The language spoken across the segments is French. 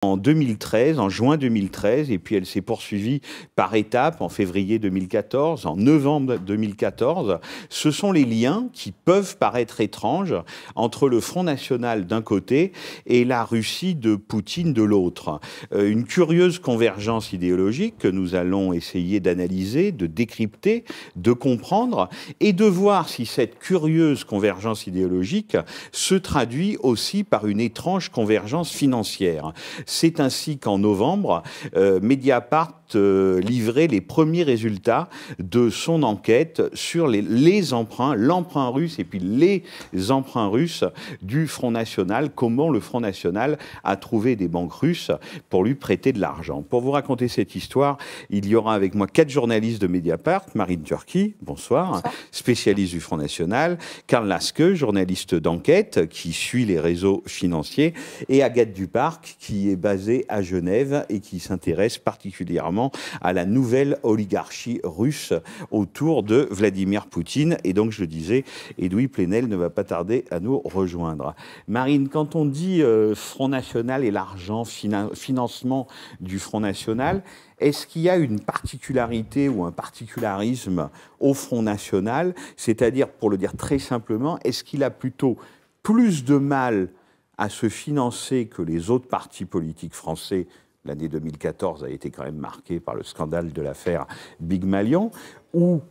En 2013, en juin 2013, et puis elle s'est poursuivie par étapes en février 2014, en novembre 2014. Ce sont les liens qui peuvent paraître étranges entre le Front National d'un côté et la Russie de Poutine de l'autre. Une curieuse convergence idéologique que nous allons essayer d'analyser, de décrypter, de comprendre et de voir si cette curieuse convergence idéologique se traduit aussi par une étrange convergence financière. C'est ainsi qu'en novembre, Mediapart livrait les premiers résultats de son enquête sur les emprunts, l'emprunt russe et puis les emprunts russes du Front National, comment le Front National a trouvé des banques russes pour lui prêter de l'argent. Pour vous raconter cette histoire, il y aura avec moi 4 journalistes de Mediapart, Marine Turki, bonsoir, bonsoir, spécialiste du Front National, Karl Lasque, journaliste d'enquête qui suit les réseaux financiers, et Agathe Duparc, qui est basée à Genève et qui s'intéresse particulièrement à la nouvelle oligarchie russe autour de Vladimir Poutine. Et donc, je le disais, Edoui Plenel ne va pas tarder à nous rejoindre. Marine, quand on dit Front National et l'argent, financement du Front National, est-ce qu'il y a une particularité ou un particularisme au Front National? C'est-à-dire, pour le dire très simplement, est-ce qu'il a plutôt plus de mal à se financer que les autres partis politiques français? L'année 2014 a été quand même marquée par le scandale de l'affaire Big Malion. Ou,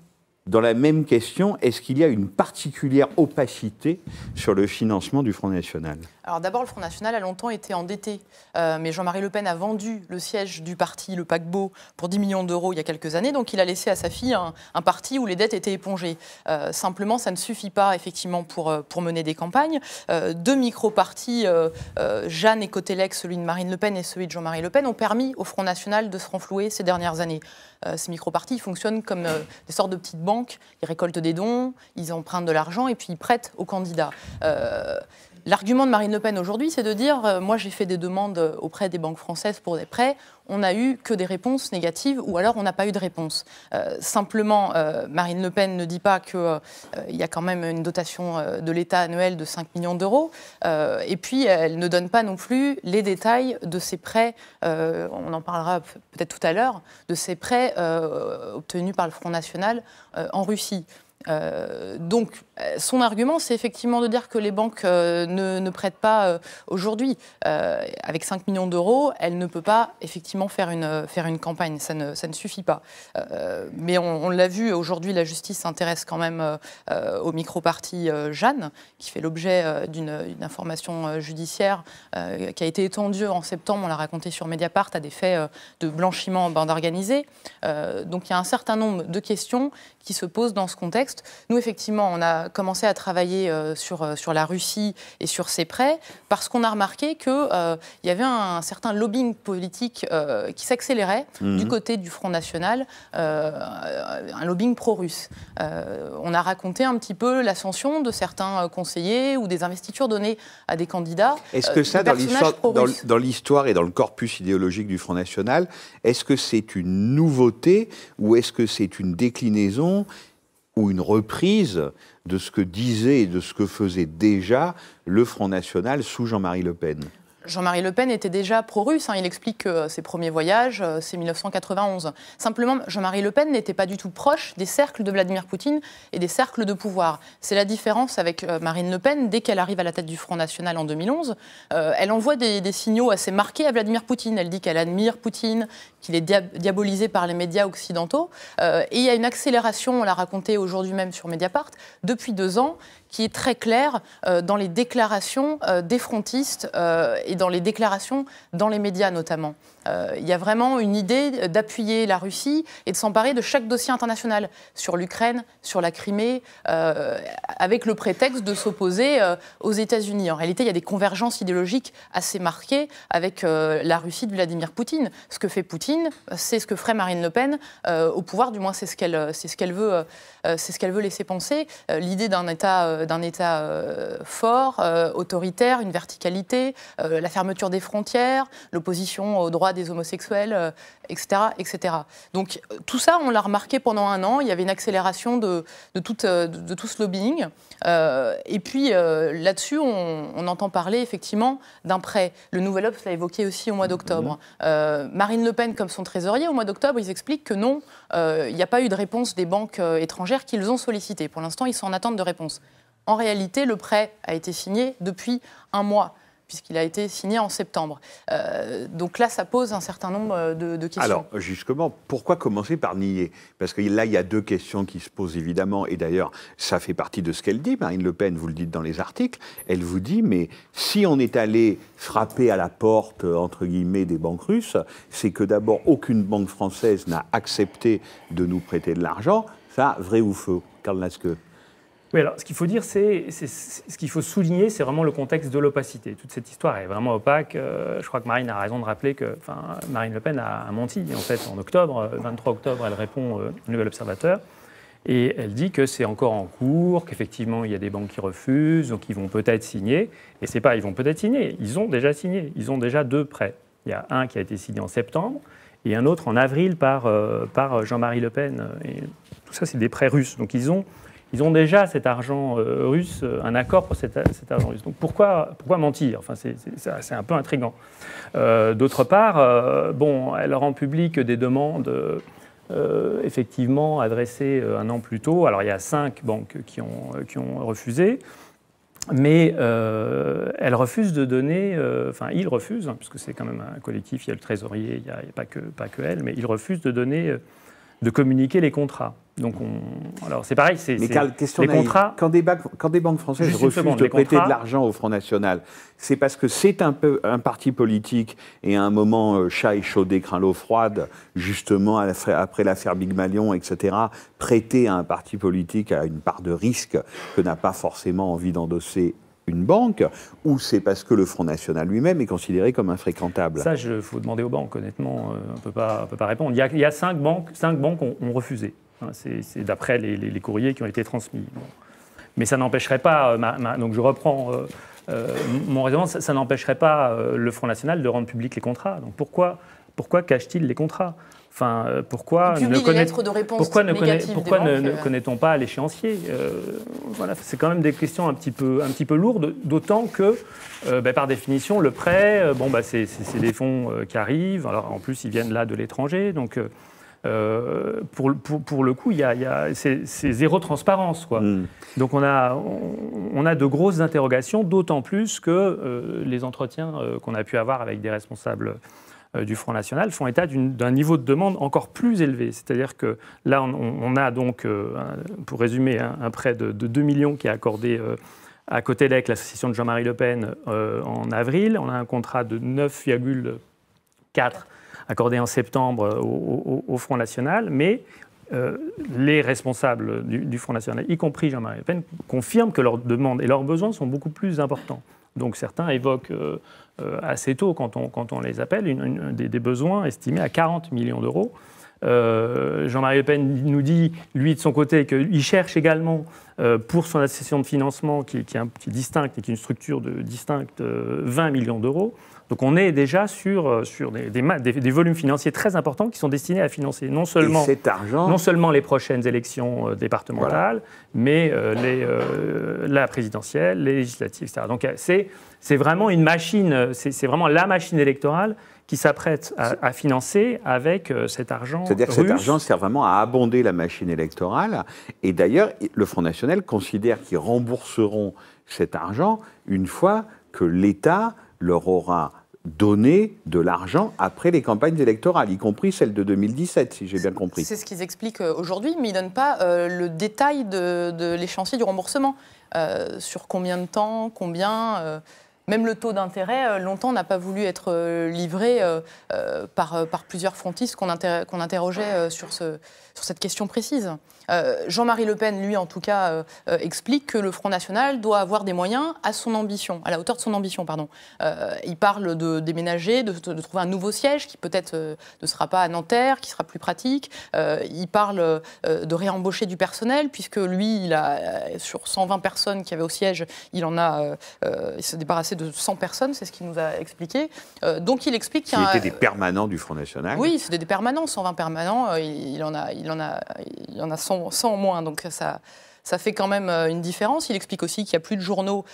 dans la même question, est-ce qu'il y a une particulière opacité sur le financement du Front National? Alors d'abord, le Front National a longtemps été endetté, mais Jean-Marie Le Pen a vendu le siège du parti, le paquebot, pour 10 millions d'euros il y a quelques années. Donc il a laissé à sa fille un parti où les dettes étaient épongées. Simplement, ça ne suffit pas effectivement pour mener des campagnes. 2 micro-partis, Jeanne et Cotelec, celui de Marine Le Pen et celui de Jean-Marie Le Pen, ont permis au Front National de se renflouer ces dernières années. Ces micro-partis fonctionnent comme des sortes de petites banques. Ils récoltent des dons, ils empruntent de l'argent et puis ils prêtent aux candidats. L'argument de Marine Le Pen aujourd'hui, c'est de dire moi j'ai fait des demandes auprès des banques françaises pour des prêts, on n'a eu que des réponses négatives ou alors on n'a pas eu de réponse. Simplement, Marine Le Pen ne dit pas qu'il y a quand même une dotation de l'État annuelle de 5 millions d'euros et puis elle ne donne pas non plus les détails de ces prêts, on en parlera peut-être tout à l'heure, de ces prêts obtenus par le Front National en Russie. Donc, son argument, c'est effectivement de dire que les banques ne prêtent pas aujourd'hui. Avec 5 millions d'euros, elle ne peut pas effectivement faire une campagne. Ça ne suffit pas. Mais on l'a vu, aujourd'hui, la justice s'intéresse quand même au micro-parti Jeanne, qui fait l'objet d'une information judiciaire qui a été étendue en septembre, on l'a raconté sur Mediapart, à des faits de blanchiment en bande organisée. Donc, il y a un certain nombre de questions qui se posent dans ce contexte. Nous, effectivement, on a commencé à travailler sur la Russie et sur ses prêts parce qu'on a remarqué qu'il y avait un certain lobbying politique qui s'accélérait du côté du Front National, un lobbying pro-russe. On a raconté un petit peu l'ascension de certains conseillers ou des investitures données à des candidats. Est-ce que ça, dans l'histoire et dans le corpus idéologique du Front National, est-ce que c'est une nouveauté ou est-ce que c'est une déclinaison ou une reprise de ce que disait et de ce que faisait déjà le Front National sous Jean-Marie Le Pen? Jean-Marie Le Pen était déjà pro-russe. Il explique que ses premiers voyages, c'est 1991. Simplement, Jean-Marie Le Pen n'était pas du tout proche des cercles de Vladimir Poutine et des cercles de pouvoir. C'est la différence avec Marine Le Pen. Dès qu'elle arrive à la tête du Front National en 2011, elle envoie des signaux assez marqués à Vladimir Poutine. Elle dit qu'elle admire Poutine, qu'il est diabolisé par les médias occidentaux. Et il y a une accélération, on l'a raconté aujourd'hui même sur Mediapart, depuis 2 ans, qui est très claire dans les déclarations des frontistes et dans les déclarations dans les médias notamment. Il y a vraiment une idée d'appuyer la Russie et de s'emparer de chaque dossier international sur l'Ukraine, sur la Crimée, avec le prétexte de s'opposer aux États-Unis. En réalité, il y a des convergences idéologiques assez marquées avec la Russie de Vladimir Poutine. Ce que fait Poutine, c'est ce que ferait Marine Le Pen au pouvoir, du moins c'est ce qu'elle veut laisser penser. L'idée d'un État d'un État fort, autoritaire, une verticalité, la fermeture des frontières, l'opposition aux droits des homosexuels, etc., etc. Donc tout ça, on l'a remarqué pendant un an. Il y avait une accélération de tout ce lobbying. Et puis là-dessus, on entend parler effectivement d'un prêt. Le Nouvel Obs l'a évoqué aussi au mois d'octobre. Marine Le Pen, comme son trésorier, au mois d'octobre, ils expliquent que non, il n'y a pas eu de réponse des banques étrangères qu'ils ont sollicitées. Pour l'instant, ils sont en attente de réponse. En réalité, le prêt a été signé depuis un mois, puisqu'il a été signé en septembre. Donc là, ça pose un certain nombre de questions. Alors, justement, pourquoi commencer par nier? Parce que là, il y a deux questions qui se posent évidemment, et d'ailleurs, ça fait partie de ce qu'elle dit, Marine Le Pen, vous le dites dans les articles, elle vous dit, mais si on est allé frapper à la porte, entre guillemets, des banques russes, c'est que d'abord, aucune banque française n'a accepté de nous prêter de l'argent. Ça, vrai ou faux, Karl Laske? Oui, alors ce qu'il faut dire, ce qu'il faut souligner, c'est vraiment le contexte de l'opacité. Toute cette histoire est vraiment opaque. Je crois que Marine a raison de rappeler que Marine Le Pen a menti. En fait, en octobre, 23 octobre, elle répond au Nouvel Observateur et elle dit que c'est encore en cours, qu'effectivement il y a des banques qui refusent, donc ils vont peut-être signer. Et c'est pas, ils vont peut-être signer. Ils ont déjà signé. Ils ont déjà 2 prêts. Il y a un qui a été signé en septembre et un autre en avril par Jean-Marie Le Pen. Et tout ça, c'est des prêts russes. Donc ils ont déjà cet argent russe, un accord pour cet argent russe. Donc pourquoi mentir? Enfin, c'est un peu intriguant. D'autre part, elle rend public des demandes effectivement adressées un an plus tôt. Alors il y a 5 banques qui ont refusé, mais elle refuse de donner. Il refuse, puisque c'est quand même un collectif. Il y a le trésorier, il n'y a pas que elle, mais il refuse de donner, de communiquer les contrats. Donc alors c'est pareil, mais Karl, question les naïve. contrats. Quand des banques françaises refusent de prêter de l'argent au Front National, c'est parce que c'est un parti politique et à un moment chat échaudé, craint l'eau froide, justement après l'affaire Big Malion, etc. Prêter à un parti politique a une part de risque que n'a pas forcément envie d'endosser une banque, ou c'est parce que le Front National lui-même est considéré comme infréquentable? Ça, il faut demander aux banques, honnêtement, on ne peut pas répondre. Il y a 5 banques ont refusé. C'est d'après les courriers qui ont été transmis. Bon. Mais ça n'empêcherait pas, donc je reprends mon raisonnement, ça n'empêcherait pas le Front National de rendre public les contrats. Donc pourquoi cache-t-il les contrats? Enfin, pourquoi ne connaît-on pas l'échéancier? Voilà, c'est quand même des questions un petit peu lourdes, d'autant que, par définition, le prêt, c'est des fonds qui arrivent. Alors, en plus, ils viennent là de l'étranger, donc pour le coup, c'est zéro transparence, quoi. Donc, on a de grosses interrogations, d'autant plus que les entretiens qu'on a pu avoir avec des responsables du Front National font état d'un niveau de demande encore plus élevé. C'est-à-dire que là, on a donc, pour résumer, un prêt de 2 millions qui est accordé à Cotelec, l'association de Jean-Marie Le Pen, en avril. On a un contrat de 9,4 accordé en septembre au Front National, mais les responsables du Front National, y compris Jean-Marie Le Pen, confirment que leurs demandes et leurs besoins sont beaucoup plus importants. Donc certains évoquent assez tôt, quand on les appelle, des besoins estimés à 40 millions d'euros. Jean-Marie Le Pen nous dit, lui, de son côté, qu'il cherche également, pour son association de financement, qui est distincte et qui est une structure distincte, 20 millions d'euros. Donc on est déjà sur des volumes financiers très importants qui sont destinés à financer non seulement les prochaines élections départementales, mais la présidentielle, les législatives, etc. Donc c'est vraiment une machine, c'est vraiment la machine électorale qui s'apprête à financer avec cet argent russe. C'est-à-dire que cet argent sert vraiment à abonder la machine électorale. Et d'ailleurs, le Front National considère qu'ils rembourseront cet argent une fois que l'État leur aura donné de l'argent après les campagnes électorales, y compris celle de 2017, si j'ai bien compris. C'est ce qu'ils expliquent aujourd'hui, mais ils ne donnent pas le détail de l'échéancier du remboursement. Sur combien de temps, Même le taux d'intérêt, longtemps, n'a pas voulu être livré par plusieurs frontistes qu'on interrogeait sur cette question précise. Jean-Marie Le Pen, lui, en tout cas, explique que le Front National doit avoir des moyens à la hauteur de son ambition. Il parle de déménager, de trouver un nouveau siège qui peut-être ne sera pas à Nanterre, qui sera plus pratique. Il parle de réembaucher du personnel, puisque lui, sur 120 personnes qui avaient au siège, il s'est débarrassé de 100 personnes, c'est ce qu'il nous a expliqué. Donc il explique qu'il y a... Qui étaient des permanents du Front National. Oui, c'est des permanents, 120 permanents, il en a 100 en moins, donc ça fait quand même une différence. Il explique aussi qu'il n'y a plus de journaux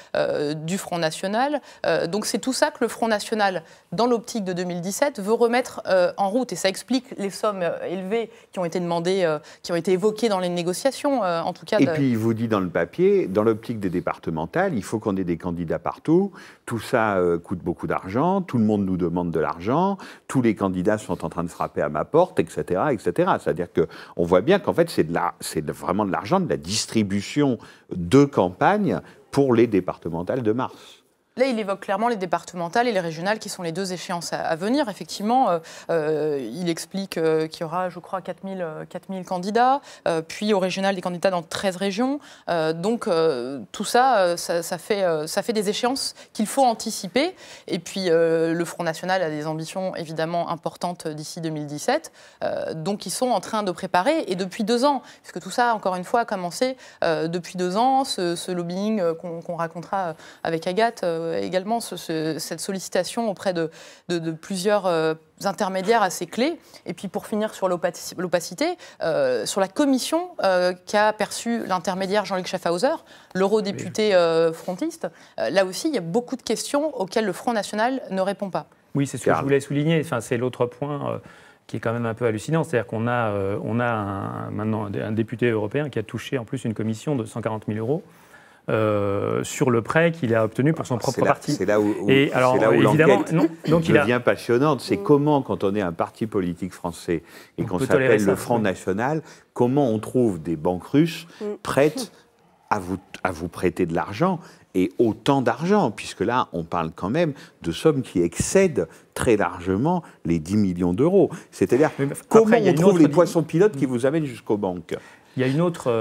du Front National. Donc c'est tout ça que le Front National, dans l'optique de 2017, veut remettre en route. Et ça explique les sommes élevées qui ont été demandées, qui ont été évoquées dans les négociations, en tout cas. Et puis il vous dit dans le papier, dans l'optique des départementales, il faut qu'on ait des candidats partout. Tout ça coûte beaucoup d'argent. Tout le monde nous demande de l'argent. Tous les candidats sont en train de frapper à ma porte, etc., etc. C'est-à-dire qu'on voit bien qu'en fait, c'est vraiment de l'argent, de la distribution de campagne pour les départementales de mars. Là, il évoque clairement les départementales et les régionales qui sont les deux échéances à venir. Effectivement, il explique qu'il y aura, je crois, 4000 candidats, puis au régional des candidats dans 13 régions. Donc, tout ça, ça fait des échéances qu'il faut anticiper. Et puis, le Front National a des ambitions évidemment importantes d'ici 2017. Donc, ils sont en train de préparer. Et depuis 2 ans, puisque tout ça, encore une fois, a commencé depuis 2 ans, ce lobbying qu'on racontera avec Agathe, également cette sollicitation auprès de plusieurs intermédiaires assez clés. Et puis pour finir sur l'opacité, sur la commission qu'a perçue l'intermédiaire Jean-Luc Schaffhauser, l'eurodéputé frontiste, là aussi il y a beaucoup de questions auxquelles le Front National ne répond pas. Oui, c'est ce que je voulais souligner. Enfin, c'est l'autre point qui est quand même un peu hallucinant. C'est-à-dire qu'on a maintenant un député européen qui a touché en plus une commission de 140 000 euros. Sur le prêt qu'il a obtenu pour son propre parti. C'est là où l'enquête devient passionnante. C'est comment, quand on est un parti politique français et qu'on s'appelle le Front National, comment on trouve des banques russes prêtes à vous prêter de l'argent, et autant d'argent, puisque là, on parle quand même de sommes qui excèdent très largement les 10 millions d'euros. C'est-à-dire, comment on trouve les poissons pilotes qui vous amènent jusqu'aux banques ? Il y a une autre,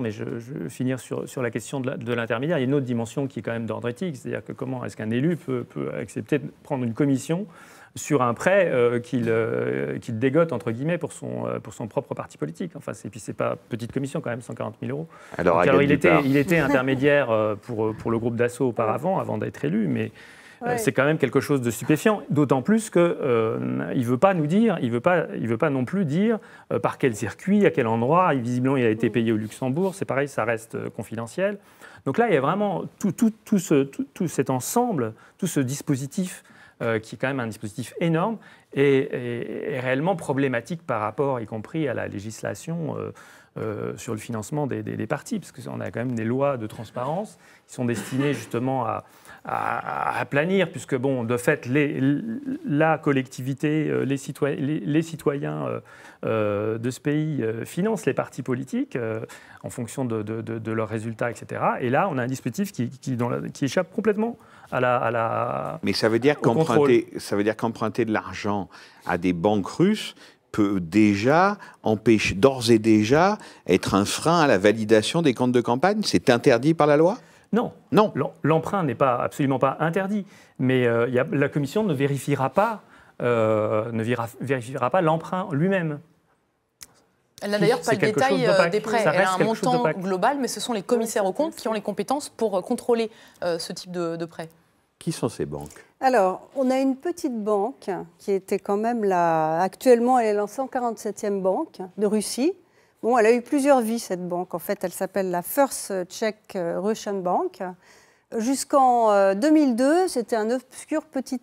mais je vais finir sur la question de l'intermédiaire. Il y a une autre dimension qui est quand même d'ordre éthique, c'est-à-dire que comment est-ce qu'un élu peut accepter de prendre une commission sur un prêt qu'il dégote, entre guillemets, pour son propre parti politique. Enfin, et puis c'est pas petite commission quand même, 140 000 euros. Alors il était intermédiaire pour le groupe d'assaut auparavant, avant d'être élu, mais c'est quand même quelque chose de stupéfiant, d'autant plus qu'il ne veut pas nous dire, il veut pas non plus dire par quel circuit, à quel endroit. Visiblement, il a été payé au Luxembourg, c'est pareil, ça reste confidentiel. Donc là, il y a vraiment tout cet ensemble, tout ce dispositif qui est quand même un dispositif énorme et réellement problématique par rapport, y compris à la législation sur le financement des partis, parce qu'on a quand même des lois de transparence qui sont destinées justement à aplanir, puisque de fait, la collectivité, les citoyens de ce pays financent les partis politiques en fonction de leurs résultats, etc. Et là, on a un dispositif qui échappe complètement à la Mais ça veut dire qu'emprunter de l'argent à des banques russes peut déjà empêcher, d'ores et déjà, être un frein à la validation des comptes de campagne. C'est interdit par la loi ? Non. L'emprunt n'est absolument pas interdit, mais la Commission ne vérifiera pas l'emprunt lui-même. Elle n'a d'ailleurs pas le détail des prêts. Elle a un montant global, mais ce sont les commissaires aux comptes qui ont les compétences pour contrôler ce type de prêts. Qui sont ces banques ? Alors, on a une petite banque qui était quand même là. Actuellement, elle est la 147e banque de Russie. Bon, elle a eu plusieurs vies, cette banque. En fait, elle s'appelle la First Czech Russian Bank. Jusqu'en 2002, c'était un obscur petit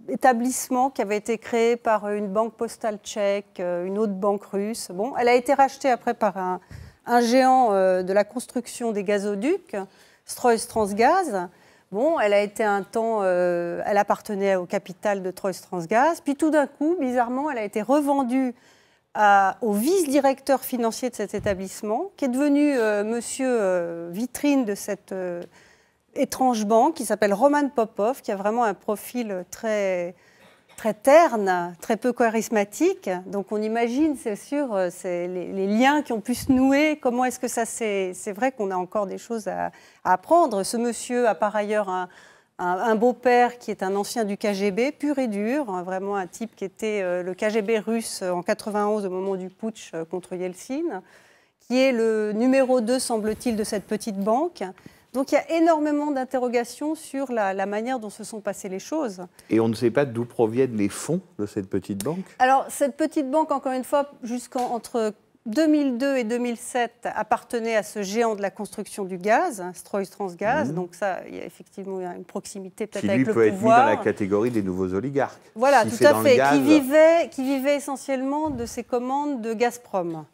établissement qui avait été créé par une banque postale tchèque, une autre banque russe. Bon, elle a été rachetée après par un géant de la construction des gazoducs, Strømsgodstrans. Bon, elle a été un temps, elle appartenait au capital de Strømsgodstrans. Puis tout d'un coup, bizarrement, elle a été revendue au vice-directeur financier de cet établissement, qui est devenu monsieur vitrine de étrange banque qui s'appelle Roman Popov, qui a vraiment un profil très terne, très peu charismatique. Donc on imagine, c'est sûr, les liens qui ont pu se nouer. Comment est-ce que ça c'est vrai qu'on a encore des choses à apprendre. Ce monsieur a par ailleurs un beau-père qui est un ancien du KGB, pur et dur, vraiment un type qui était le KGB russe en 91 au moment du putsch contre Yeltsin, qui est le numéro 2, semble-t-il, de cette petite banque. Donc il y a énormément d'interrogations sur la manière dont se sont passées les choses. Et on ne sait pas d'où proviennent les fonds de cette petite banque? Alors cette petite banque, encore une fois, jusqu'entre 2002 et 2007, appartenait à ce géant de la construction du gaz, Stroystransgaz. Donc ça, il y a effectivement une proximité peut-être avec le pouvoir. Qui lui peut être mis dans la catégorie des nouveaux oligarques. Voilà, tout à fait, qui vivait essentiellement de ses commandes de Gazprom.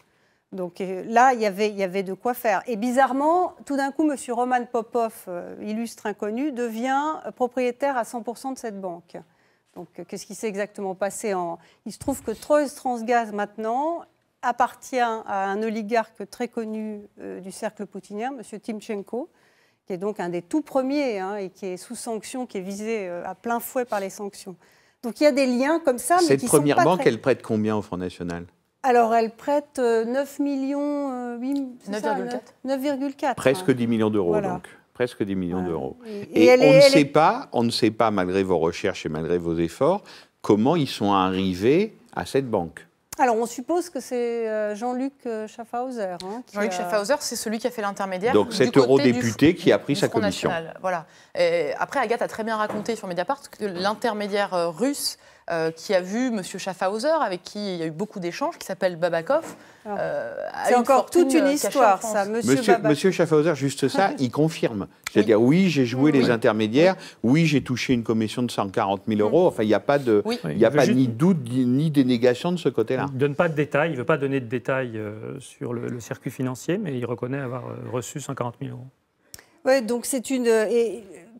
Donc là, il y avait de quoi faire. Et bizarrement, tout d'un coup, M. Roman Popov, illustre inconnu, devient propriétaire à 100% de cette banque. Donc qu'est-ce qui s'est exactement passé? Il se trouve que Stroystransgaz, maintenant, appartient à un oligarque très connu du cercle poutinien, M. Timchenko, qui est donc un des tout premiers et qui est sous sanction, qui est visé à plein fouet par les sanctions. Donc il y a des liens comme ça, mais qui sont pas très... Cette première banque, elle prête combien au Front National? Alors, elle prête 9 millions... 9,4. 9,4. Presque 10 millions d'euros, voilà. donc. Presque 10 millions d'euros. Et on ne sait pas, malgré vos recherches et malgré vos efforts, comment ils sont arrivés à cette banque. Alors, on suppose que c'est Jean-Luc Schaffhauser. Jean-Luc Schaffhauser, c'est celui qui a fait l'intermédiaire. Donc, cet eurodéputé qui a pris sa Front commission. National. Voilà. Et après, Agathe a très bien raconté sur Mediapart que l'intermédiaire russe qui a vu M. Schaffhauser, avec qui il y a eu beaucoup d'échanges, qui s'appelle Babakov. C'est encore toute une histoire, ça. Monsieur Schaffhauser, juste ça, il confirme. C'est-à-dire, oui, j'ai joué les intermédiaires, oui, j'ai touché une commission de 140 000 euros. Enfin, il n'y a pas, ni doute ni dénégation de ce côté-là. Il ne donne pas de détails, il ne veut pas donner de détails sur le circuit financier, mais il reconnaît avoir reçu 140 000 euros. Oui, donc c'est une...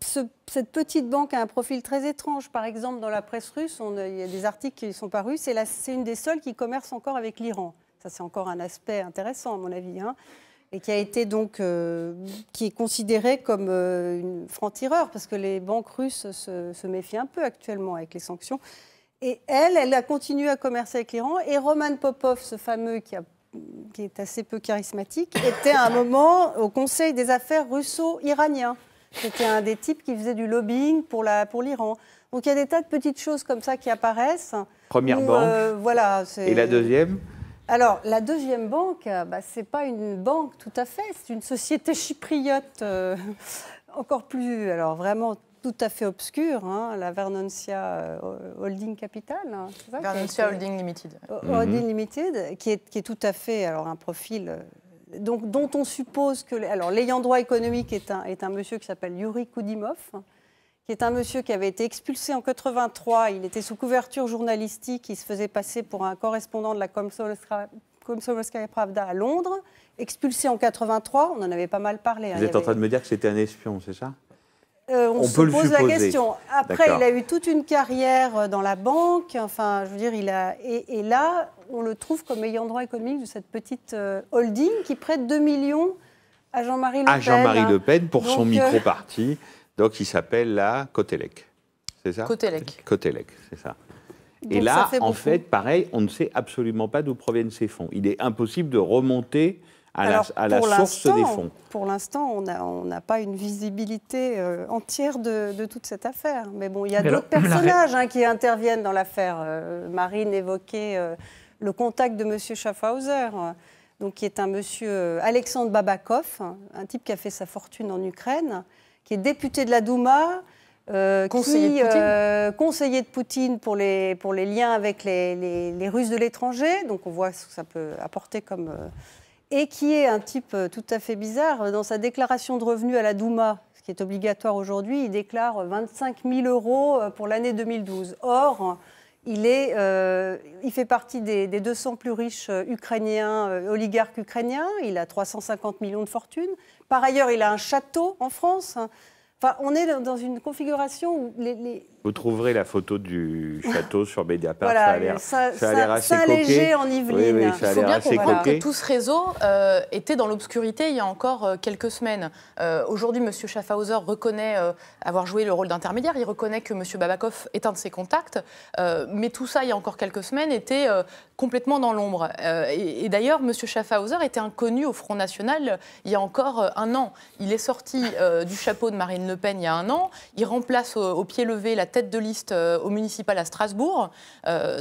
cette petite banque a un profil très étrange. Par exemple, dans la presse russe, il y a des articles qui sont parus. C'est une des seules qui commerce encore avec l'Iran. Ça, c'est encore un aspect intéressant, à mon avis. Et qui a été donc... qui est considérée comme une franc-tireur, parce que les banques russes se méfient un peu actuellement avec les sanctions. Et elle a continué à commercer avec l'Iran. Et Roman Popov, ce fameux qui est assez peu charismatique, était à un moment au Conseil des affaires russo-iranien. C'était un des types qui faisait du lobbying pour l'Iran. Donc il y a des tas de petites choses comme ça qui apparaissent. Première banque. Voilà, et la deuxième? Alors, la deuxième banque, ce n'est pas une banque tout à fait, c'est une société chypriote encore plus, alors vraiment tout à fait obscure, la Vernoncia Holding Capital. C'est ça, Vernoncia Holding Limited. Holding Limited, qui est tout à fait un profil dont on suppose que... Alors, l'ayant droit économique est un monsieur qui s'appelle Yuri Koudimov, qui est un monsieur qui avait été expulsé en 1983. Il était sous couverture journalistique, il se faisait passer pour un correspondant de la Komsomolskaya Pravda à Londres, expulsé en 1983, on en avait pas mal parlé. Vous êtes en train de me dire que c'était un espion, c'est ça? On se pose la question. Après, il a eu toute une carrière dans la banque. Enfin, je veux dire, et là, on le trouve comme ayant droit économique de cette petite holding qui prête 2 millions à Jean-Marie Le Pen. À Jean-Marie Le Pen pour son micro-parti, donc il s'appelle la Cotelec. C'est ça? Cotelec. Cotelec, c'est ça. Donc, et là, en fait, pareil, on ne sait absolument pas d'où proviennent ces fonds. Il est impossible de remonter à la source des fonds. Pour l'instant, on n'a pas une visibilité entière de toute cette affaire. Mais bon, il y a d'autres personnages qui interviennent dans l'affaire. Marine évoquait le contact de M. Schaffhauser, donc, qui est un monsieur Alexandre Babakov, un type qui a fait sa fortune en Ukraine, qui est député de la Douma, conseiller de Poutine pour les liens avec les Russes de l'étranger. Donc on voit ce que ça peut apporter comme... et qui est un type tout à fait bizarre. Dans sa déclaration de revenus à la Douma, ce qui est obligatoire aujourd'hui, il déclare 25 000 euros pour l'année 2012. Or, il fait partie des 200 plus riches ukrainiens, oligarques ukrainiens. Il a 350 millions de fortune. Par ailleurs, il a un château en France. Enfin, on est dans une configuration où Vous trouverez la photo du château sur Mediapart. Voilà, ça a l'air assez Saint-Léger en Yvelines. Oui, ça a Il faut l'air bien assez comprendre coquet. que tout ce réseau était dans l'obscurité il y a encore quelques semaines. Aujourd'hui, M. Schaffhauser reconnaît avoir joué le rôle d'intermédiaire. Il reconnaît que M. Babakov est un de ses contacts. Mais tout ça, il y a encore quelques semaines, était complètement dans l'ombre. Et d'ailleurs, M. Schaffhauser était inconnu au Front National il y a encore un an. Il est sorti du chapeau de Marine Le Pen il y a un an. Il remplace au pied levé la tête de liste au municipal à Strasbourg.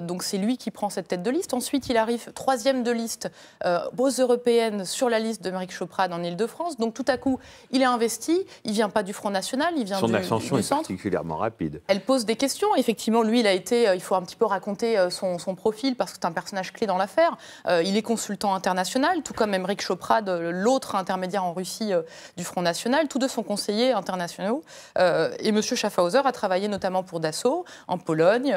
Donc c'est lui qui prend cette tête de liste. Ensuite, il arrive 3e de liste aux européennes sur la liste de Méric Choprade en Ile-de-France. Donc tout à coup, il est investi. Il ne vient pas du Front National, il vient Son du ascension est centre. particulièrement rapide. Elle pose des questions. Effectivement, lui, il faut un petit peu raconter son profil parce que c'est un personnage clé dans l'affaire. Il est consultant international, tout comme Méric Choprade, l'autre intermédiaire en Russie du Front National. Tous deux sont conseillers internationaux. Et M. Schaffhauser a travaillé notamment pour Dassault, en Pologne.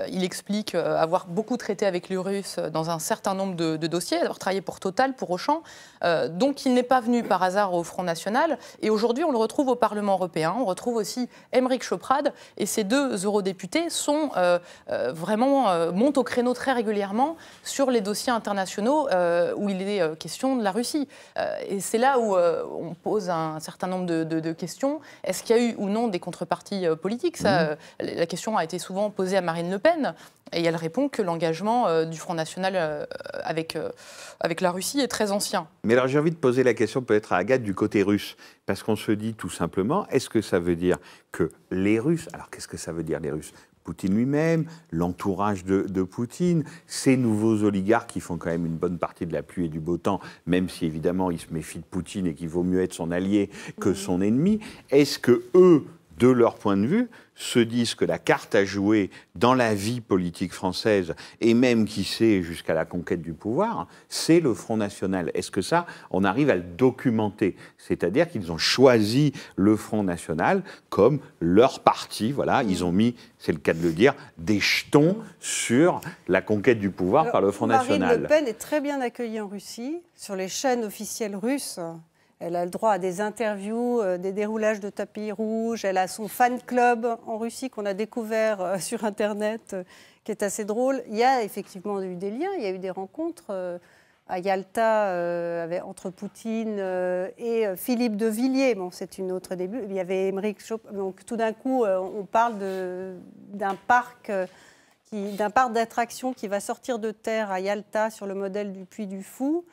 Il explique avoir beaucoup traité avec les Russes dans un certain nombre de dossiers, avoir travaillé pour Total, pour Auchan. Donc il n'est pas venu par hasard au Front National. Et aujourd'hui, on le retrouve au Parlement européen. On retrouve aussi Méric Choprade. Et ces deux eurodéputés montent au créneau très régulièrement sur les dossiers internationaux où il est question de la Russie. Et c'est là où on pose un certain nombre de questions. Est-ce qu'il y a eu ou non des contreparties politiques? La question a été souvent posée à Marine Le Pen. Et elle répond que l'engagement du Front National avec la Russie est très ancien. Mais alors j'ai envie de poser la question peut-être à Agathe du côté russe, parce qu'on se dit tout simplement, est-ce que ça veut dire que les Russes, alors qu'est-ce que ça veut dire les Russes? Poutine lui-même, l'entourage de Poutine, ces nouveaux oligarques qui font quand même une bonne partie de la pluie et du beau temps, même si évidemment ils se méfient de Poutine et qu'il vaut mieux être son allié que son ennemi, est-ce que eux, de leur point de vue, se disent que la carte à jouer dans la vie politique française, et même, qui sait, jusqu'à la conquête du pouvoir, c'est le Front National. Est-ce que ça, on arrive à le documenter? C'est-à-dire qu'ils ont choisi le Front National comme leur parti. Voilà, ils ont mis, c'est le cas de le dire, des jetons sur la conquête du pouvoir par le Front National. Marine Le Pen est très bien accueillie en Russie, sur les chaînes officielles russes. Elle a le droit à des interviews, des déroulages de tapis rouges. Elle a son fan club en Russie qu'on a découvert sur Internet, qui est assez drôle. Il y a effectivement eu des liens, il y a eu des rencontres à Yalta entre Poutine et Philippe de Villiers. Bon, c'est une autre début. Il y avait Méric Choprade. Donc tout d'un coup, on parle d'un parc d'attractions qui va sortir de terre à Yalta sur le modèle du Puy du Fou.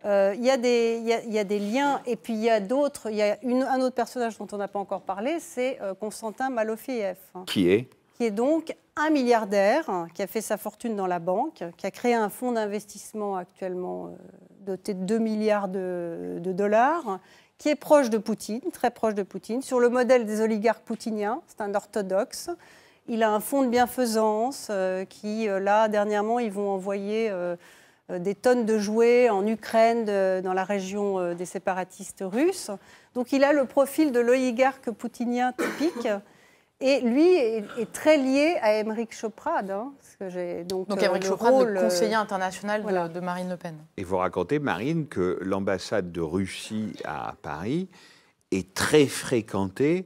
Il y a des liens, et puis il y a d'autres. Il y a un autre personnage dont on n'a pas encore parlé, c'est Konstantin Malofeev. Qui est donc un milliardaire qui a fait sa fortune dans la banque, qui a créé un fonds d'investissement actuellement doté de 2 milliards de dollars, qui est proche de Poutine, très proche de Poutine, sur le modèle des oligarques poutiniens. C'est un orthodoxe. Il a un fonds de bienfaisance qui, là, dernièrement, ils vont envoyer des tonnes de jouets en Ukraine, dans la région des séparatistes russes. Donc il a le profil de l'oligarque poutinien typique. Et lui est très lié à Méric Choprade. Donc Méric Choprade, le conseiller international de Marine Le Pen. Et vous racontez, Marine, que l'ambassade de Russie à Paris est très fréquentée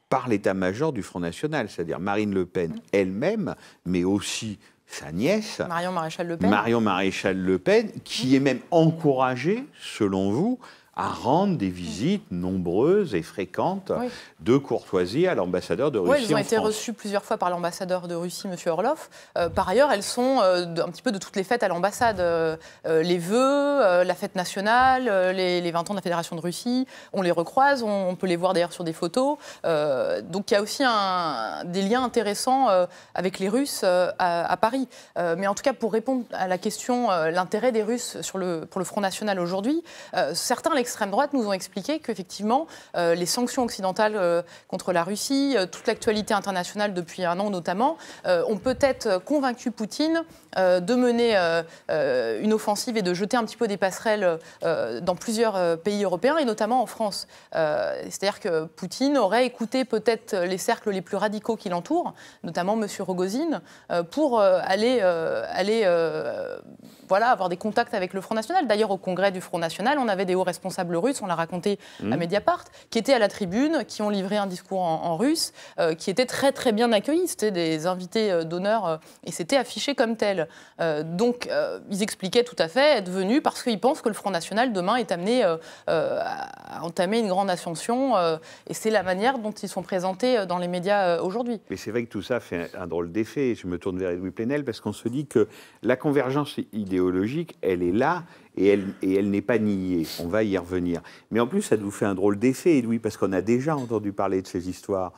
par l'état-major du Front National, c'est-à-dire Marine Le Pen elle-même, mais aussi sa nièce, Marion Maréchal Le Pen. Marion Maréchal Le Pen, qui est même encouragée, selon vous, à rendre des visites nombreuses et fréquentes de courtoisie à l'ambassadeur de Russie en France. Oui, elles ont été reçues plusieurs fois par l'ambassadeur de Russie, M. Orlov. Par ailleurs, elles sont un petit peu de toutes les fêtes à l'ambassade. Les vœux, la fête nationale, les 20 ans de la Fédération de Russie, on les recroise, on peut les voir d'ailleurs sur des photos. Donc il y a aussi des liens intéressants avec les Russes à Paris. Mais en tout cas, pour répondre à la question, l'intérêt des Russes pour le Front National aujourd'hui, certains, l'extrême droite, nous ont expliqué qu'effectivement, les sanctions occidentales contre la Russie, toute l'actualité internationale depuis un an notamment, ont peut-être convaincu Poutine de mener une offensive et de jeter un petit peu des passerelles dans plusieurs pays européens et notamment en France. C'est-à-dire que Poutine aurait écouté peut-être les cercles les plus radicaux qui l'entourent, notamment M. Rogozine, pour aller voilà, avoir des contacts avec le Front National. D'ailleurs, au congrès du Front National, on avait des hauts responsables russes, on l'a raconté à Mediapart, qui étaient à la tribune, qui ont livré un discours en russe, qui étaient très très bien accueillis. C'était des invités d'honneur et c'était affiché comme tel. Donc, ils expliquaient tout à fait être venus parce qu'ils pensent que le Front National, demain, est amené à entamer une grande ascension. Et c'est la manière dont ils sont présentés dans les médias aujourd'hui. Mais c'est vrai que tout ça fait un drôle d'effet. Je me tourne vers Edoui Plenel parce qu'on se dit que la convergence idéologique, elle est là et elle n'est pas niée. On va y revenir. Mais en plus, ça nous fait un drôle d'effet, Edoui, parce qu'on a déjà entendu parler de ces histoires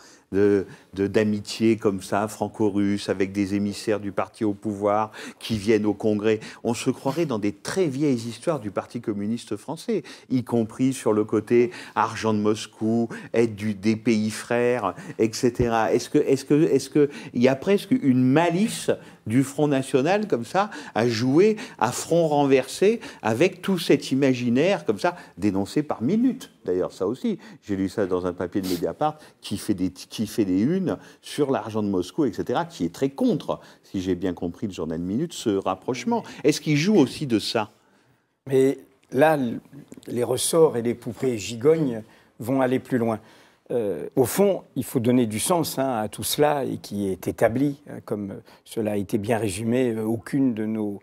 d'amitié comme ça, franco-russe, avec des émissaires du parti au pouvoir qui viennent au Congrès. On se croirait dans des très vieilles histoires du Parti communiste français, y compris sur le côté argent de Moscou, aide des pays frères, etc. Est-ce que il y a presque une malice du Front National comme ça à jouer à front renversé avec tout cet imaginaire comme ça dénoncé par Minute? D'ailleurs, ça aussi, j'ai lu ça dans un papier de Mediapart qui fait des unes sur l'argent de Moscou, etc., qui est très contre, si j'ai bien compris le journal Minute, ce rapprochement. Est-ce qu'il joue aussi de ça? Mais là, les ressorts et les poupées gigognes vont aller plus loin. Au fond, il faut donner du sens à tout cela et qui est établi, comme cela a été bien résumé, aucune de nos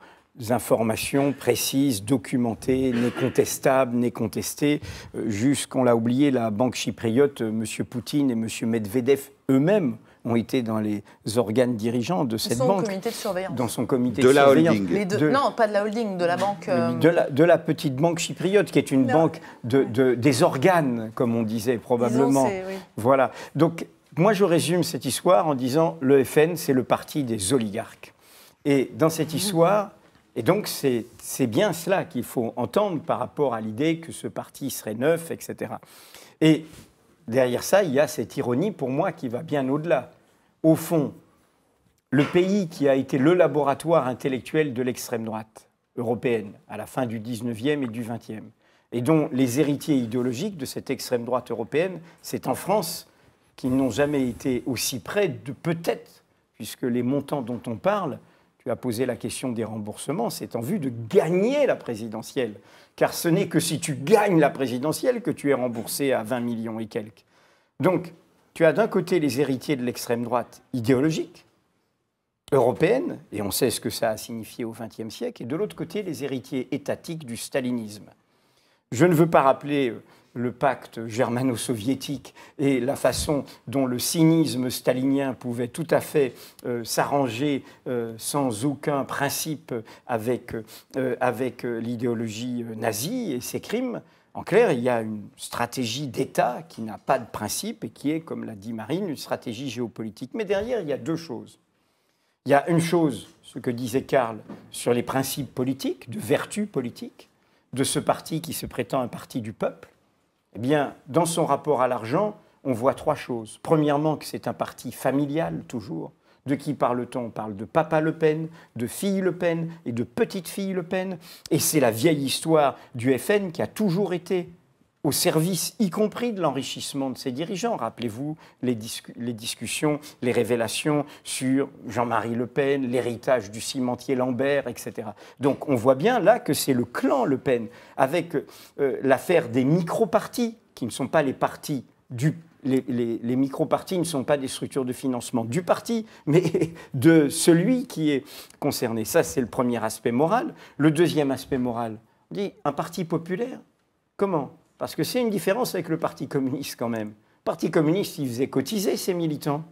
informations précises, documentées, n'est contestable, n'est contestée. Juste qu'on l'a oublié, la banque chypriote, M. Poutine et M. Medvedev eux-mêmes ont été dans les organes dirigeants de cette banque. Dans son comité de surveillance. Dans son comité de de la surveillance. holding. Non, pas de la holding, de la banque. De la petite banque chypriote, qui est une banque des organes, comme on disait probablement. Oui. Voilà. Donc, moi, je résume cette histoire en disant le FN, c'est le parti des oligarques. Et dans cette histoire, et donc c'est bien cela qu'il faut entendre par rapport à l'idée que ce parti serait neuf, etc. Et derrière ça, il y a cette ironie, pour moi, qui va bien au-delà. Au fond, le pays qui a été le laboratoire intellectuel de l'extrême droite européenne à la fin du 19e et du 20e, et dont les héritiers idéologiques de cette extrême droite européenne, c'est en France, qui n'ont jamais été aussi près de peut-être, puisque les montants dont on parle, tu as posé la question des remboursements, c'est en vue de gagner la présidentielle. Car ce n'est que si tu gagnes la présidentielle que tu es remboursé à 20 millions et quelques. Donc, tu as d'un côté les héritiers de l'extrême droite idéologique, européenne, et on sait ce que ça a signifié au XXe siècle, et de l'autre côté les héritiers étatiques du stalinisme. Je ne veux pas rappeler le pacte germano-soviétique et la façon dont le cynisme stalinien pouvait tout à fait s'arranger sans aucun principe avec l'idéologie nazie et ses crimes. En clair, il y a une stratégie d'État qui n'a pas de principe et qui est, comme l'a dit Marine, une stratégie géopolitique. Mais derrière, il y a deux choses. Il y a une chose, ce que disait Karl, sur les principes politiques, de vertu politique, de ce parti qui se prétend un parti du peuple. Eh bien, dans son rapport à l'argent, on voit trois choses. Premièrement, que c'est un parti familial, toujours. De qui parle-t-on? On parle de papa Le Pen, de fille Le Pen et de petite fille Le Pen. Et c'est la vieille histoire du FN qui a toujours été au service, y compris de l'enrichissement de ses dirigeants. Rappelez-vous les discussions, les révélations sur Jean-Marie Le Pen, l'héritage du cimentier Lambert, etc. Donc on voit bien là que c'est le clan Le Pen, avec l'affaire des micro-partis, qui ne sont pas les partis du les micro-partis ne sont pas des structures de financement du parti, mais de celui qui est concerné. Ça, c'est le premier aspect moral. Le deuxième aspect moral, on dit un parti populaire. Comment? Parce que c'est une différence avec le Parti communiste quand même. Le Parti communiste, il faisait cotiser ses militants.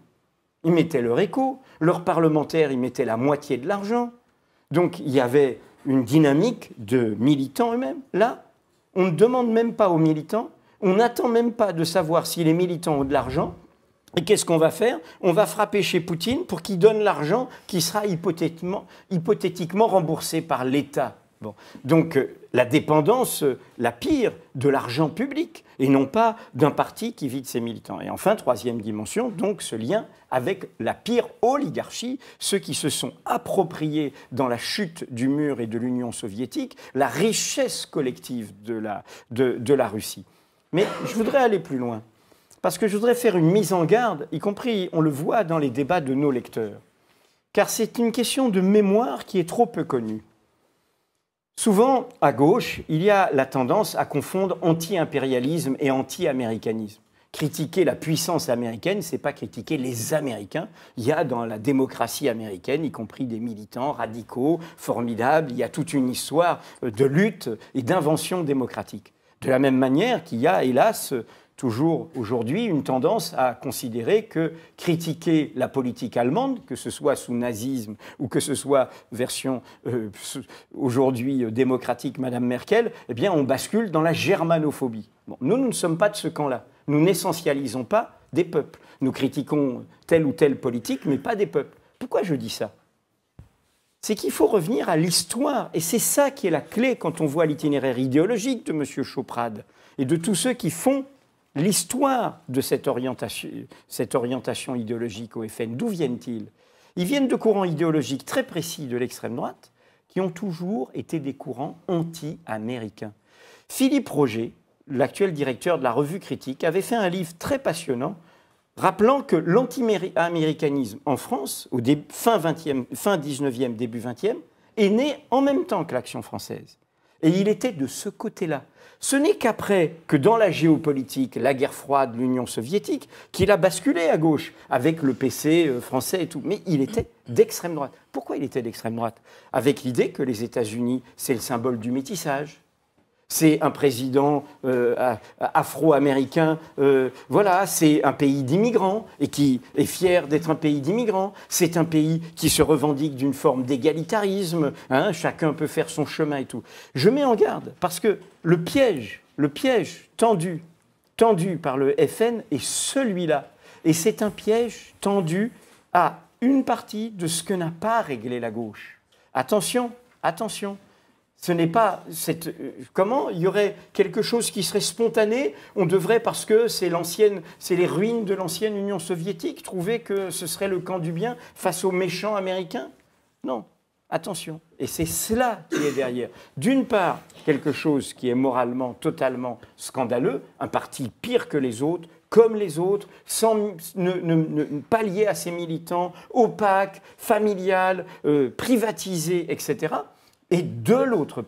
Ils mettaient leur écho. Leurs parlementaires, ils mettaient la moitié de l'argent. Donc, il y avait une dynamique de militants eux-mêmes. Là, on ne demande même pas aux militants. On n'attend même pas de savoir si les militants ont de l'argent. Et qu'est-ce qu'on va faire? On va frapper chez Poutine pour qu'il donne l'argent qui sera hypothétiquement remboursé par l'État. Bon. Donc la dépendance, la pire, de l'argent public, et non pas d'un parti qui vide ses militants. Et enfin, troisième dimension, donc ce lien avec la pire oligarchie, ceux qui se sont appropriés dans la chute du mur et de l'Union soviétique, la richesse collective de la Russie. Mais je voudrais aller plus loin, parce que je voudrais faire une mise en garde, y compris, on le voit dans les débats de nos lecteurs, car c'est une question de mémoire qui est trop peu connue. Souvent, à gauche, il y a la tendance à confondre anti-impérialisme et anti-américanisme. Critiquer la puissance américaine, ce n'est pas critiquer les Américains. Il y a dans la démocratie américaine, y compris des militants radicaux, formidables, il y a toute une histoire de lutte et d'invention démocratique. De la même manière qu'il y a, hélas, toujours aujourd'hui une tendance à considérer que critiquer la politique allemande, que ce soit sous nazisme ou que ce soit version aujourd'hui démocratique Madame Merkel, eh bien on bascule dans la germanophobie. Bon, nous ne sommes pas de ce camp-là. Nous n'essentialisons pas des peuples. Nous critiquons telle ou telle politique, mais pas des peuples. Pourquoi je dis ça ? C'est qu'il faut revenir à l'histoire. Et c'est ça qui est la clé quand on voit l'itinéraire idéologique de M. Choprade et de tous ceux qui font l'histoire de cette orientation idéologique au FN. D'où viennent-ils ? Ils viennent de courants idéologiques très précis de l'extrême droite qui ont toujours été des courants anti-américains. Philippe Roger, l'actuel directeur de la Revue Critique, avait fait un livre très passionnant rappelant que l'anti-américanisme en France, au fin 19e, début 20e, est né en même temps que l'Action française. Et il était de ce côté-là. Ce n'est qu'après que dans la géopolitique, la guerre froide, l'Union soviétique, qu'il a basculé à gauche avec le PC français et tout. Mais il était d'extrême droite. Pourquoi il était d'extrême droite ? Avec l'idée que les États-Unis, c'est le symbole du métissage. C'est un président afro-américain, voilà, c'est un pays d'immigrants et qui est fier d'être un pays d'immigrants. C'est un pays qui se revendique d'une forme d'égalitarisme, hein, chacun peut faire son chemin et tout. Je mets en garde parce que le piège tendu par le FN est celui-là. Et c'est un piège tendu à une partie de ce que n'a pas réglé la gauche. Attention, attention. Ce n'est pas comment il y aurait quelque chose qui serait spontané. On devrait, parce que c'est les ruines de l'ancienne Union soviétique, trouver que ce serait le camp du bien face aux méchants américains. Non, attention. Et c'est cela qui est derrière. D'une part, quelque chose qui est moralement totalement scandaleux, un parti pire que les autres, comme les autres, sans pas lié à ses militants, opaque, familial, privatisé, etc. Et de l'autre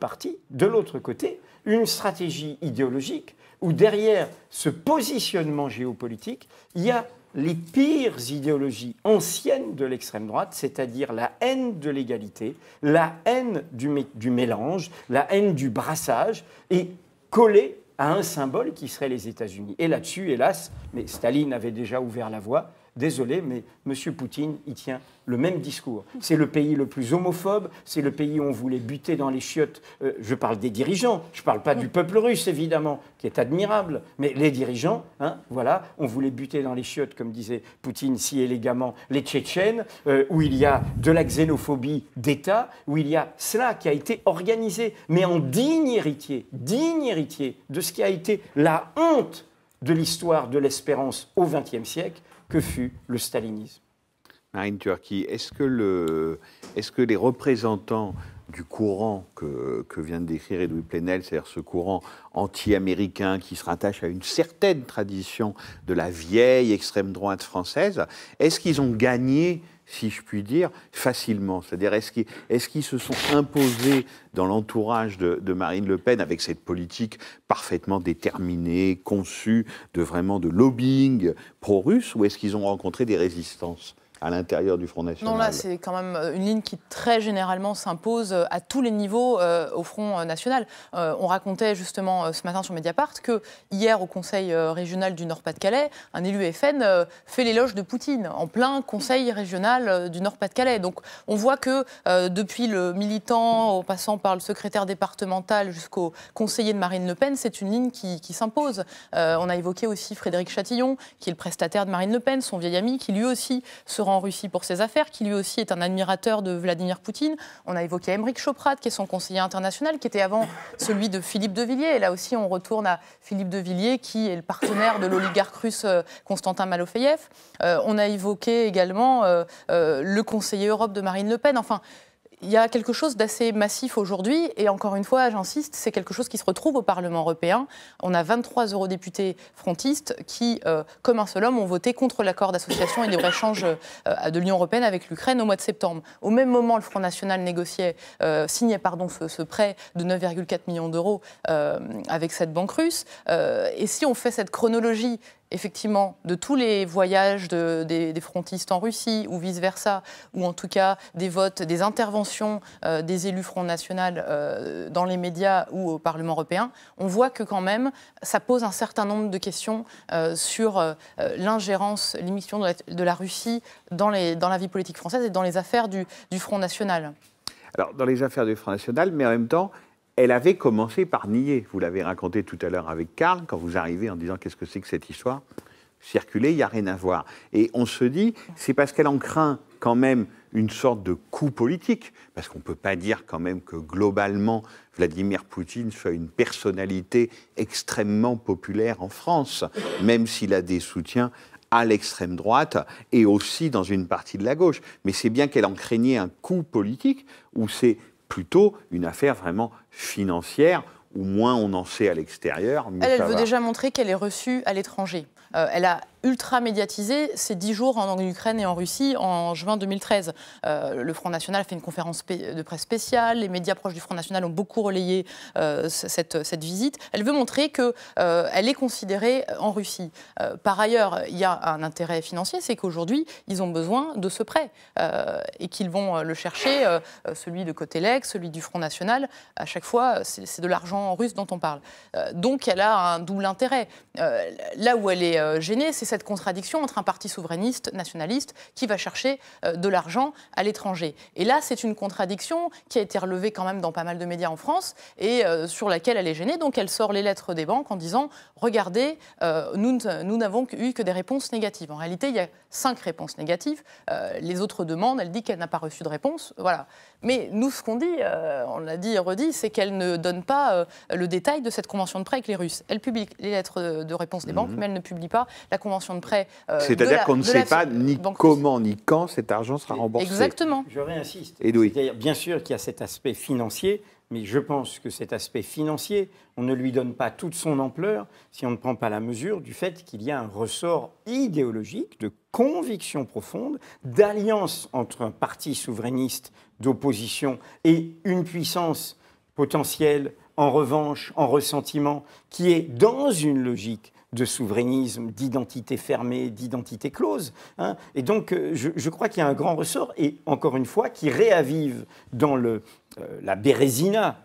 côté, une stratégie idéologique où derrière ce positionnement géopolitique, il y a les pires idéologies anciennes de l'extrême droite, c'est-à-dire la haine de l'égalité, la haine du mélange, la haine du brassage, et collée à un symbole qui serait les États-Unis. Et là-dessus, hélas, mais Staline avait déjà ouvert la voie. Désolé, mais M. Poutine, il tient le même discours. C'est le pays le plus homophobe, c'est le pays où on voulait buter dans les chiottes. Je parle des dirigeants, je ne parle pas du peuple russe, évidemment, qui est admirable, mais les dirigeants, hein, voilà, on voulait buter dans les chiottes, comme disait Poutine si élégamment, les Tchétchènes, où il y a de la xénophobie d'État, où il y a cela qui a été organisé, mais en digne héritier de ce qui a été la honte de l'histoire de l'espérance au XXe siècle, que fut le stalinisme. Marine Turki, est-ce que les représentants du courant que vient de décrire Edoui Plenel, c'est-à-dire ce courant anti-américain qui se rattache à une certaine tradition de la vieille extrême droite française, est-ce qu'ils ont gagné, si je puis dire, facilement? C'est-à-dire, est-ce qu'ils se sont imposés dans l'entourage de Marine Le Pen avec cette politique parfaitement déterminée, conçue de lobbying pro-russe, ou est-ce qu'ils ont rencontré des résistances à l'intérieur du Front National? Non, là, c'est quand même une ligne qui, très généralement, s'impose à tous les niveaux au Front National. On racontait justement ce matin sur Mediapart que hier, au Conseil régional du Nord-Pas-de-Calais, un élu FN fait l'éloge de Poutine en plein Conseil régional du Nord-Pas-de-Calais. Donc, on voit que depuis le militant, en passant par le secrétaire départemental jusqu'au conseiller de Marine Le Pen, c'est une ligne qui s'impose. On a évoqué aussi Frédéric Chatillon, qui est le prestataire de Marine Le Pen, son vieil ami, qui lui aussi se en Russie pour ses affaires, qui lui aussi est un admirateur de Vladimir Poutine. On a évoqué Aymeric Choprade, qui est son conseiller international, qui était avant celui de Philippe de Villiers. Et là aussi, on retourne à Philippe de Villiers, qui est le partenaire de l'oligarque russe Constantin Malofeyev. On a évoqué également le conseiller Europe de Marine Le Pen. Enfin, il y a quelque chose d'assez massif aujourd'hui, et encore une fois, j'insiste, c'est quelque chose qui se retrouve au Parlement européen. On a 23 eurodéputés frontistes qui, comme un seul homme, ont voté contre l'accord d'association et libre-échange de l'Union européenne avec l'Ukraine au mois de septembre. Au même moment, le Front National signait ce prêt de 9,4 millions d'euros avec cette banque russe. Et si on fait cette chronologie effectivement, de tous les voyages des frontistes en Russie ou vice-versa, ou en tout cas des votes, des interventions des élus Front National dans les médias ou au Parlement européen, on voit que quand même, ça pose un certain nombre de questions sur l'ingérence, l'émission de la Russie dans la vie politique française et dans les affaires du Front National. Alors, dans les affaires du Front National, mais en même temps, elle avait commencé par nier. Vous l'avez raconté tout à l'heure avec Karl, quand vous arrivez en disant « qu'est-ce que c'est que cette histoire ?» Circuler, il n'y a rien à voir. Et on se dit, c'est parce qu'elle en craint quand même une sorte de coup politique, parce qu'on ne peut pas dire quand même que globalement, Vladimir Poutine soit une personnalité extrêmement populaire en France, même s'il a des soutiens à l'extrême droite et aussi dans une partie de la gauche. Mais c'est bien qu'elle en craignait un coup politique, où c'est plutôt une affaire vraiment financière, où moins on en sait à l'extérieur. Elle veut déjà montrer qu'elle est reçue à l'étranger. Elle a ultra médiatisé ces 10 jours en Ukraine et en Russie en juin 2013. Le Front National a fait une conférence de presse spéciale, les médias proches du Front National ont beaucoup relayé cette visite. Elle veut montrer qu'elle est considérée en Russie. Par ailleurs, il y a un intérêt financier, c'est qu'aujourd'hui, ils ont besoin de ce prêt et qu'ils vont le chercher, celui de Cotelec, celui du Front National. À chaque fois, c'est de l'argent russe dont on parle. Donc, elle a un double intérêt. Là où elle est gênée, c'est cette contradiction entre un parti souverainiste, nationaliste, qui va chercher de l'argent à l'étranger. Et là, c'est une contradiction qui a été relevée quand même dans pas mal de médias en France et sur laquelle elle est gênée. Donc, elle sort les lettres des banques en disant « Regardez, nous n'avons eu que des réponses négatives ». En réalité, il y a 5 réponses négatives. Les autres demandes, elle dit qu'elle n'a pas reçu de réponse. Voilà. Mais nous, ce qu'on dit, on l'a dit et redit, c'est qu'elle ne donne pas le détail de cette convention de prêt avec les Russes. Elle publie les lettres de réponse des banques, mais elle ne publie pas la convention de prêt. C'est-à-dire qu'on ne sait pas ni comment ni quand cet argent sera remboursé. Exactement. Je réinsiste. Edoui. C'est-à-dire, bien sûr qu'il y a cet aspect financier, mais je pense que cet aspect financier, on ne lui donne pas toute son ampleur si on ne prend pas la mesure du fait qu'il y a un ressort idéologique, de conviction profonde, d'alliance entre un parti souverainiste d'opposition et une puissance potentielle, en revanche, en ressentiment, qui est dans une logique de souverainisme, d'identité fermée, d'identité close. Hein. Et donc, je crois qu'il y a un grand ressort, et encore une fois, qui réavive dans la Bérésina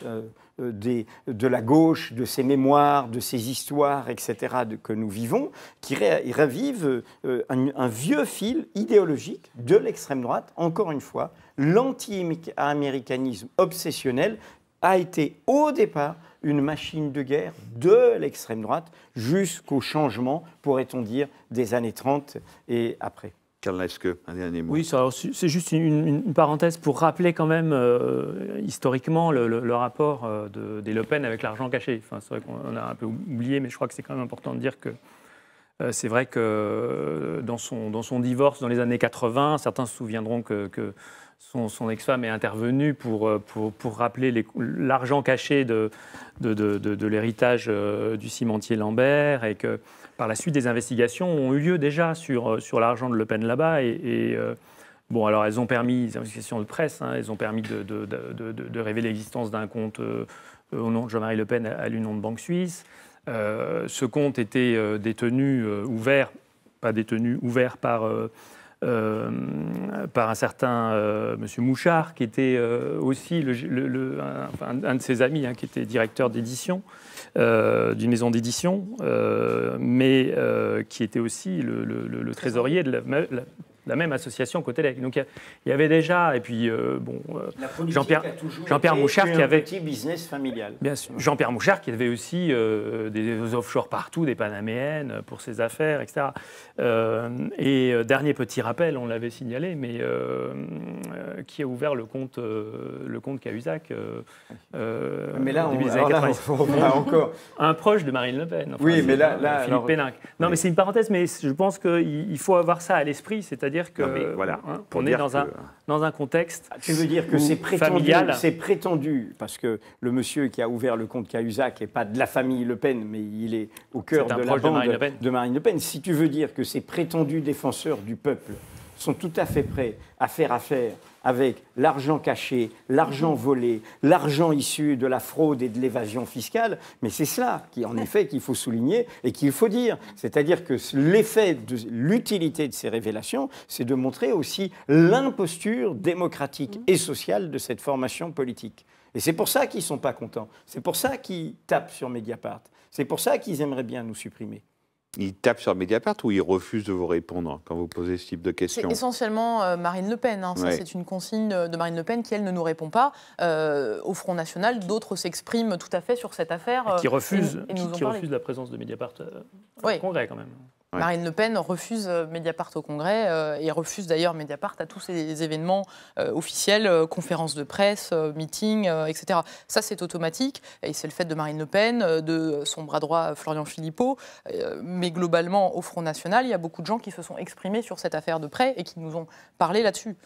de la gauche, de ses mémoires, de ses histoires, etc., que nous vivons, qui ravive un vieux fil idéologique de l'extrême droite. Encore une fois, l'anti-américanisme obsessionnel a été au départ une machine de guerre de l'extrême droite jusqu'au changement, pourrait-on dire, des années 30 et après. Karl Leske, un dernier mot. Oui, c'est juste une parenthèse pour rappeler quand même historiquement le rapport des Le Pen avec l'argent caché. Enfin, c'est vrai qu'on a un peu oublié, mais je crois que c'est quand même important de dire que c'est vrai que dans son divorce dans les années 80, certains se souviendront que son ex-femme est intervenue pour rappeler l'argent caché de l'héritage du cimentier Lambert, et que par la suite des investigations ont eu lieu déjà sur l'argent de Le Pen là-bas. Bon, alors elles ont permis, les investigations de presse, hein, elles ont permis de révéler l'existence d'un compte au nom de Jean-Marie Le Pen à l'Union de banque suisse. Ce compte était ouvert par un certain monsieur Mouchard, qui était aussi un de ses amis, hein, qui était directeur d'édition, d'une maison d'édition, mais qui était aussi le trésorier de la même association Cotelec. Donc il y avait déjà, et puis Jean-Pierre Mouchard qui avait un petit business familial. Bien sûr. Jean-Pierre Mouchard qui avait aussi des offshore partout, des panaméennes pour ses affaires, etc. Dernier petit rappel, on l'avait signalé, mais qui a ouvert le compte Cahuzac. Mais là, on a encore un proche de Marine Le Pen. Enfin, oui, mais là Philippe Péninck. Non, mais c'est une parenthèse, mais je pense qu'il faut avoir ça à l'esprit, c'est-à-dire c'est-à-dire que Non, mais voilà, on est dans un contexte Tu veux dire que familial. c'est prétendu, parce que le monsieur qui a ouvert le compte Cahuzac n'est pas de la famille Le Pen, mais il est au cœur C'est un de la proche de bande Marine Le Pen. de Marine Le Pen. Si tu veux dire que ces prétendus défenseurs du peuple sont tout à fait prêts à faire affaire avec l'argent caché, l'argent volé, l'argent issu de la fraude et de l'évasion fiscale, mais c'est cela qui, en effet, qu'il faut souligner et qu'il faut dire. C'est-à-dire que l'effet de l'utilité de ces révélations, c'est de montrer aussi l'imposture démocratique et sociale de cette formation politique. Et c'est pour ça qu'ils ne sont pas contents. C'est pour ça qu'ils tapent sur Mediapart. C'est pour ça qu'ils aimeraient bien nous supprimer. Ils tapent sur Mediapart ou ils refusent de vous répondre quand vous posez ce type de questions? C'est essentiellement Marine Le Pen. Ça, Ouais. c'est une consigne de Marine Le Pen qui, elle, ne nous répond pas. Au Front National, d'autres s'expriment tout à fait sur cette affaire. qui refuse qui la présence de Mediapart au Oui. Congrès, quand même. Ouais. Marine Le Pen refuse Mediapart au Congrès et refuse d'ailleurs Mediapart à tous ces événements officiels, conférences de presse, meetings, etc. Ça, c'est automatique et c'est le fait de Marine Le Pen, de son bras droit Florian Philippot. Mais globalement, au Front National, il y a beaucoup de gens qui se sont exprimés sur cette affaire de près et qui nous ont parlé là-dessus.